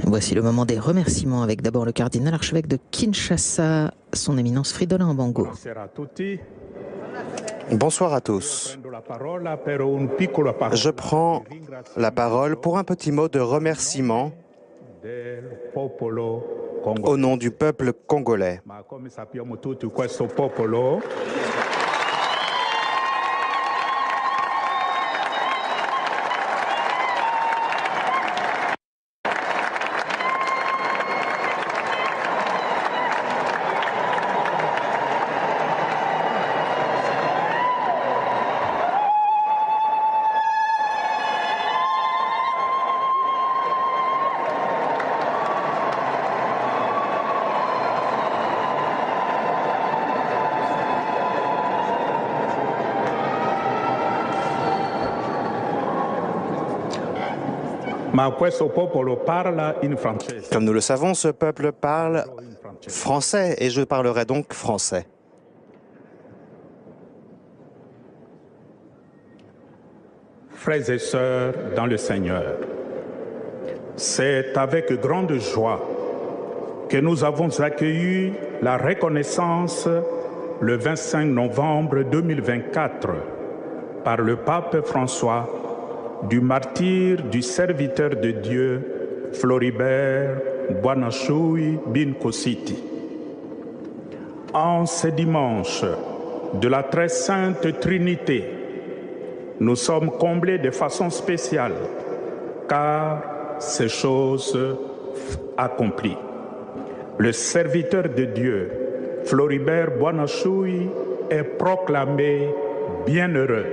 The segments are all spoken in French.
Voici le moment des remerciements avec d'abord le cardinal archevêque de Kinshasa, son éminence Fridolin Ambango. Bonsoir à tous. Je prends la parole pour un petit mot de remerciement au nom du peuple congolais. Comme nous le savons, ce peuple parle français et je parlerai donc français. Frères et sœurs dans le Seigneur, c'est avec grande joie que nous avons accueilli la reconnaissance le 25 novembre 2024 par le pape François du martyre du serviteur de Dieu Floribert Bwanashui Binkositi. En ce dimanche de la très sainte Trinité, nous sommes comblés de façon spéciale car ces choses accomplies. Le serviteur de Dieu Floribert Bwanashui est proclamé bienheureux.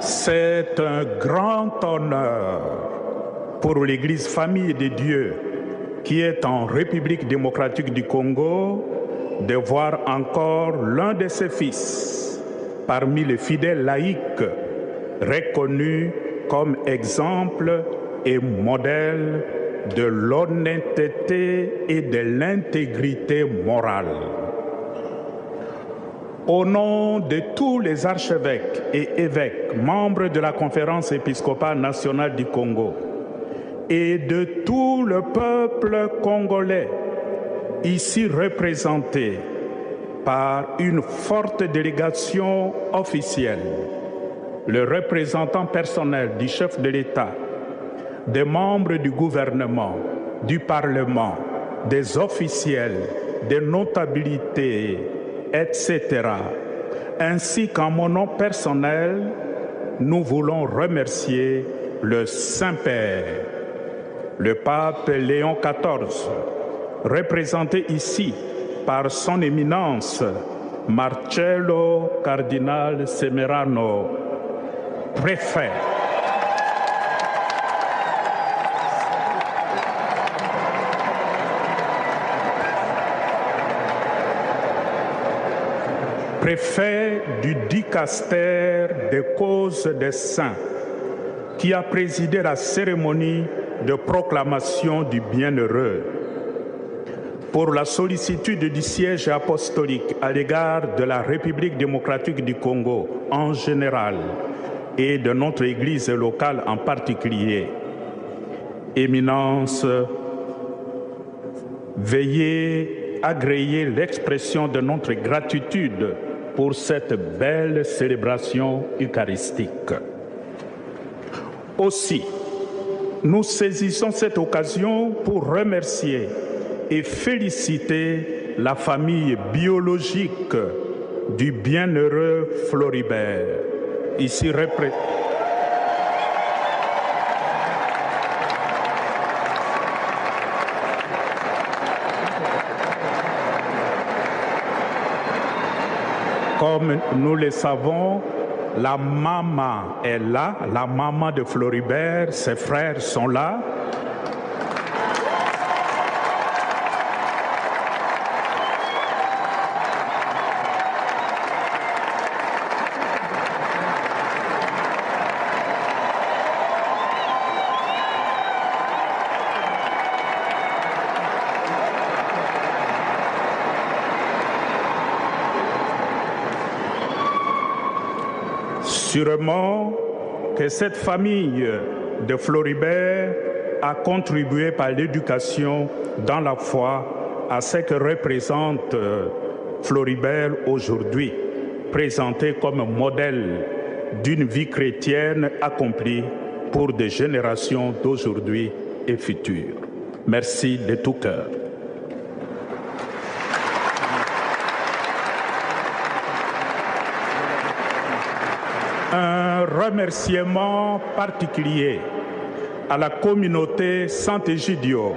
C'est un grand honneur pour l'Église Famille de Dieu qui est en République démocratique du Congo de voir encore l'un de ses fils parmi les fidèles laïcs reconnus comme exemple et modèle de l'honnêteté et de l'intégrité morale. Au nom de tous les archevêques et évêques, membres de la Conférence épiscopale nationale du Congo, et de tout le peuple congolais, ici représenté par une forte délégation officielle, le représentant personnel du chef de l'État, des membres du gouvernement, du Parlement, des officiels, des notabilités, etc. Ainsi qu'en mon nom personnel, nous voulons remercier le Saint-Père, le pape Léon XIV, représenté ici par son éminence Marcello Cardinal Semerano, préfet. Préfet du Dicastère des causes des saints, qui a présidé la cérémonie de proclamation du bienheureux. Pour la sollicitude du siège apostolique à l'égard de la République démocratique du Congo en général et de notre Église locale en particulier, Éminence, veuillez agréer l'expression de notre gratitude pour cette belle célébration eucharistique. Aussi, nous saisissons cette occasion pour remercier et féliciter la famille biologique du bienheureux Floribert, ici représenté. Comme nous le savons, la maman est là, la maman de Floribert, ses frères sont là. Sûrement que cette famille de Floribert a contribué par l'éducation dans la foi à ce que représente Floribert aujourd'hui, présenté comme modèle d'une vie chrétienne accomplie pour des générations d'aujourd'hui et futures. Merci de tout cœur. Un remerciement particulier à la communauté Sant'Egidio,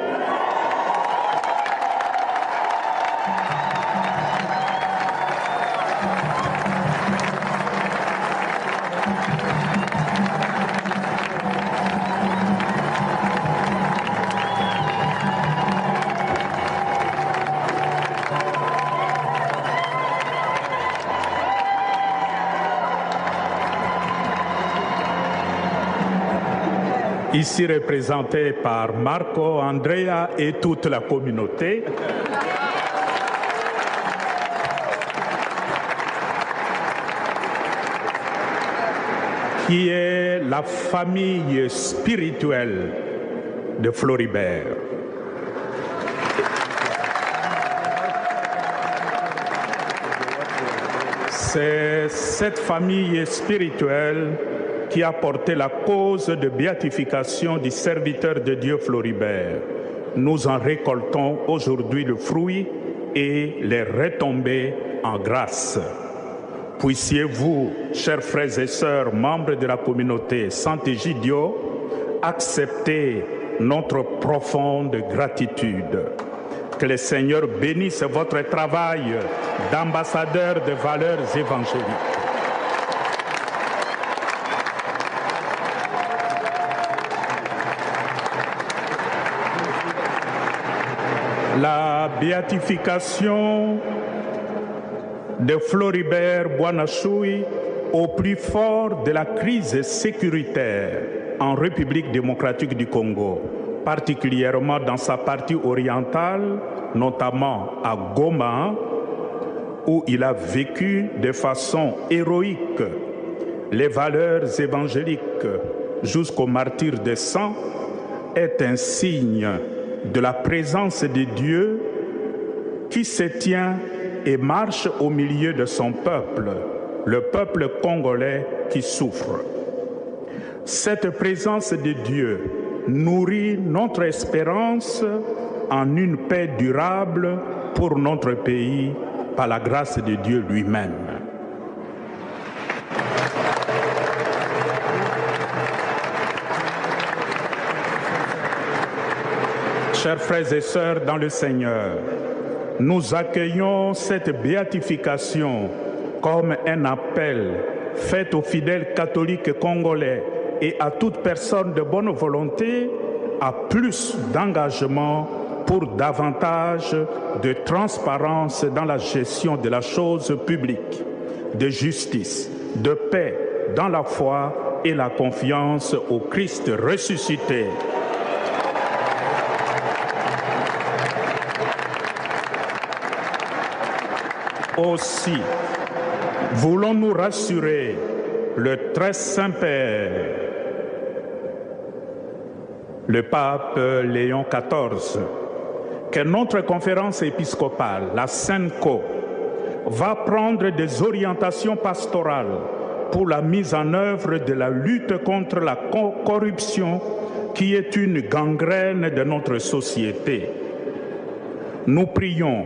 ici représenté par Marco, Andrea et toute la communauté. Qui est la famille spirituelle de Floribert. C'est cette famille spirituelle qui a porté la cause de béatification du serviteur de Dieu Floribert. Nous en récoltons aujourd'hui le fruit et les retombées en grâce. Puissiez-vous, chers frères et sœurs, membres de la communauté Sant'Egidio, accepter notre profonde gratitude. Que le Seigneur bénisse votre travail d'ambassadeur de valeurs évangéliques. La béatification de Floribert Bouanachoui au plus fort de la crise sécuritaire en République démocratique du Congo, particulièrement dans sa partie orientale, notamment à Goma, où il a vécu de façon héroïque les valeurs évangéliques jusqu'au martyre des saints, est un signe de la présence de Dieu qui se tient et marche au milieu de son peuple, le peuple congolais qui souffre. Cette présence de Dieu nourrit notre espérance en une paix durable pour notre pays par la grâce de Dieu lui-même. Chers frères et sœurs dans le Seigneur, nous accueillons cette béatification comme un appel fait aux fidèles catholiques congolais et à toute personne de bonne volonté à plus d'engagement pour davantage de transparence dans la gestion de la chose publique, de justice, de paix dans la foi et la confiance au Christ ressuscité. Aussi, voulons-nous rassurer le très Saint-Père, le pape Léon XIV, que notre conférence épiscopale, la SENCO, va prendre des orientations pastorales pour la mise en œuvre de la lutte contre la corruption qui est une gangrène de notre société. Nous prions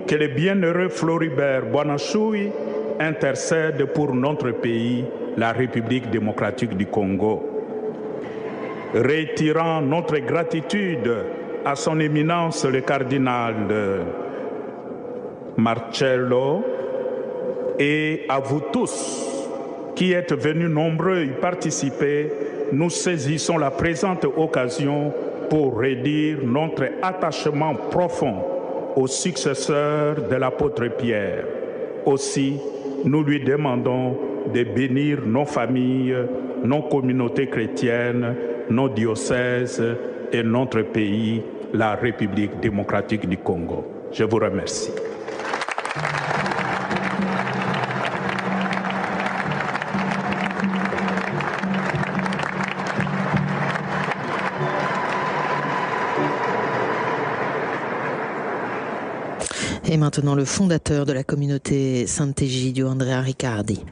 que le bienheureux Floribert Bouanachoui intercède pour notre pays, la République démocratique du Congo. Retirant notre gratitude à son éminence le cardinal Marcello et à vous tous qui êtes venus nombreux y participer, nous saisissons la présente occasion pour redire notre attachement profond au successeur de l'apôtre Pierre. Aussi, nous lui demandons de bénir nos familles, nos communautés chrétiennes, nos diocèses et notre pays, la République démocratique du Congo. Je vous remercie. Et maintenant le fondateur de la communauté Sant'Egidio, Andrea Riccardi.